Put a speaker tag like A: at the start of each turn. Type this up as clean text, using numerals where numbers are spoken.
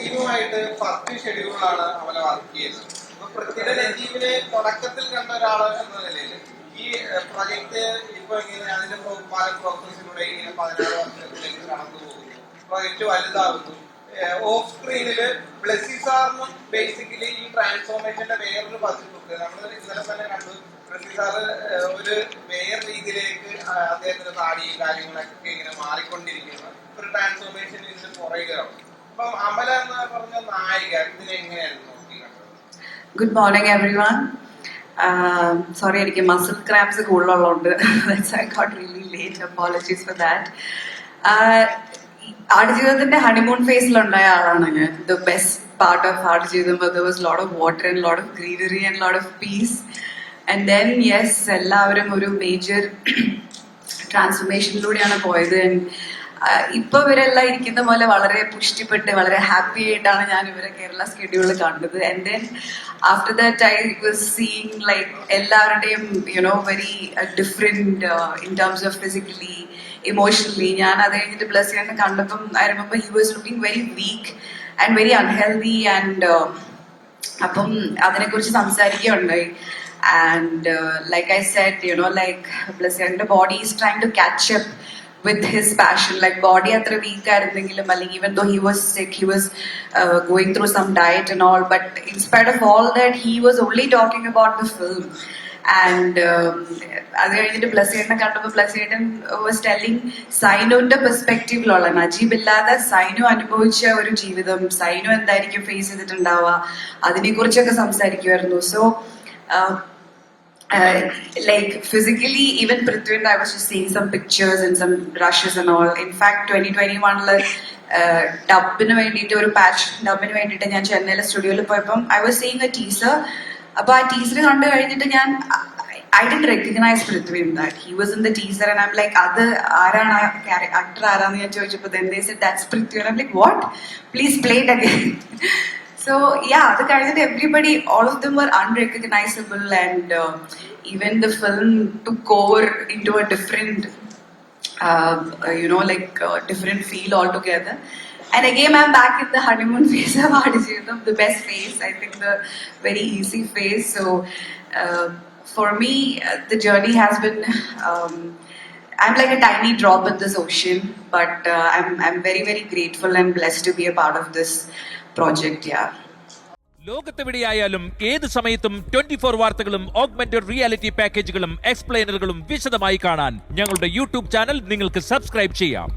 A: നജീബുമായിട്ട് 10 ഷെഡ്യൂളാണ് അവനെ വർക്ക് ചെയ്തത്. അപ്പൊ പൃഥ്വിയുടെ നജീബിനെ തുടക്കത്തിൽ കണ്ട ഒരാള് എന്ന നിലയിൽ ഈ പ്രൊജക്ട് ഇപ്പൊ ഇങ്ങനെ അതിന്റെ പല പ്രോസസ്സിലൂടെ ഇങ്ങനെ 16 വർഷത്തിലേക്ക് കടന്നു പോകുന്നു, പ്രൊജക്ട് വലുതാകുന്നു. ഓഫ് സ്ക്രീനില് ബ്ലെസ്സി സാറിനും ബേസിക്കലി ഈ ട്രാൻസ്ഫോർമേഷന്റെ വേറൊരു പതിപ്പ് നമ്മൾ ഇന്നലെ തന്നെ കണ്ടു. ബ്ലെസ്സി സാറ് ഒരു വേറെ രീതിയിലേക്ക് അദ്ദേഹത്തിന്റെ താടിയും കാര്യങ്ങളൊക്കെ ഇങ്ങനെ മാറിക്കൊണ്ടിരിക്കുന്ന ഒരു ട്രാൻസ്ഫോർമേഷൻ ഇതിന് പുറകെയാണ്. അപ്പം അമല എന്ന് പറഞ്ഞ നായിക ഇതിനെങ്ങനെയാണ് നോക്കി കണ്ടത്?
B: Good morning, everyone. Sorry, എനിക്ക് മസിൽ ക്രാംസ് കൂടുതലുള്ളതുകൊണ്ട് I got really late. Apologies for that. ആടുജീവിതത്തിന്റെ ഹണിമൂൺ ഫേസിലുണ്ടായ ആളാണ് ഞാൻ. The best part of Aadujeevitham there was lot of water and lot of greenery and lot of peace. And then yes, എല്ലാവരും ഒരു major ട്രാൻസ്ഫോർമേഷനിലൂടെയാണ് പോയത്. ഇപ്പൊ ഇവരെല്ലാം ഇരിക്കുന്ന പോലെ വളരെ പുഷ്ടിപ്പെട്ട് വളരെ ഹാപ്പി ആയിട്ടാണ് ഞാൻ ഇവരെ കേരള സ്കെഡ്യൂളിൽ കണ്ടത്. And then after that I was seeing like എല്ലാവരുടെയും very different in terms of physically emotionally. ഞാൻ അത് കഴിഞ്ഞിട്ട് പ്ലസ് ഞാൻ കണ്ടപ്പം I remember he was looking very weak and very unhealthy. And അപ്പം അതിനെക്കുറിച്ച് സംസാരിക്കുകയുണ്ടായി. And like I said, like Blasian's body is trying to catch up with his passion. Like body atra weak aayirundengilum, even though he was sick, he was going through some diet and all, but in spite of all that, he was only talking about the film. And അത് കഴിഞ്ഞിട്ട് ബ്ലസ്സിയേട്ടനെ കണ്ടപ്പോൾ ബ്ലസ്സിയേട്ടൻ was telling സൈനുവിന്റെ പെർസ്പെക്റ്റീവിലുള്ള, Najeeb ഇല്ലാതെ സൈനു അനുഭവിച്ച ഒരു ജീവിതം, സൈനു എന്തായിരിക്കും face ചെയ്തിട്ടുണ്ടാവുക, അതിനെ കുറിച്ചൊക്കെ സംസാരിക്കുമായിരുന്നു. So like physically, even Prithvi and I was just seeing some pictures and some rushes and all. In fact, 2021 ഡബിന് വേണ്ടിയിട്ട് ഒരു പാച്ച് ഡബിന് വേണ്ടിയിട്ട് ഞാൻ ചെന്നൈയിലെ സ്റ്റുഡിയോയിൽ പോയപ്പം I was seeing A teaser. അപ്പൊ ആ ടീസർ കണ്ടു കഴിഞ്ഞിട്ട് ഞാൻ I didn't recognize Prithvi in that. He was in the teaser and I'm like, അത് ആരാണ് ആക്ടർ ആരാന്ന് ഞാൻ ചോദിച്ചപ്പോൾ then they said that's Prithvi. And I'm like, what? Please play it again. So yeah, the kind of everybody, all of them were unrecognizable, and even the film took over into a different, different feel altogether. And again, I'm back in the honeymoon phase of Adujeevitham, the best phase. I think the very easy phase. So for me, the journey has been. I'm like a tiny drop in this ocean, but I'm very very grateful and blessed to be a part of this project. Yeah.
C: ലോകത്തെവിടെയായാലും ഏത് സമയത്തും 24 വാർത്തകളും augmented reality പാക്കേജുകളും എക്സ്പ്ലെയിനറുകളും വിശദമായി കാണാൻ ഞങ്ങളുടെ YouTube channel നിങ്ങൾക്ക് subscribe ചെയ്യാം.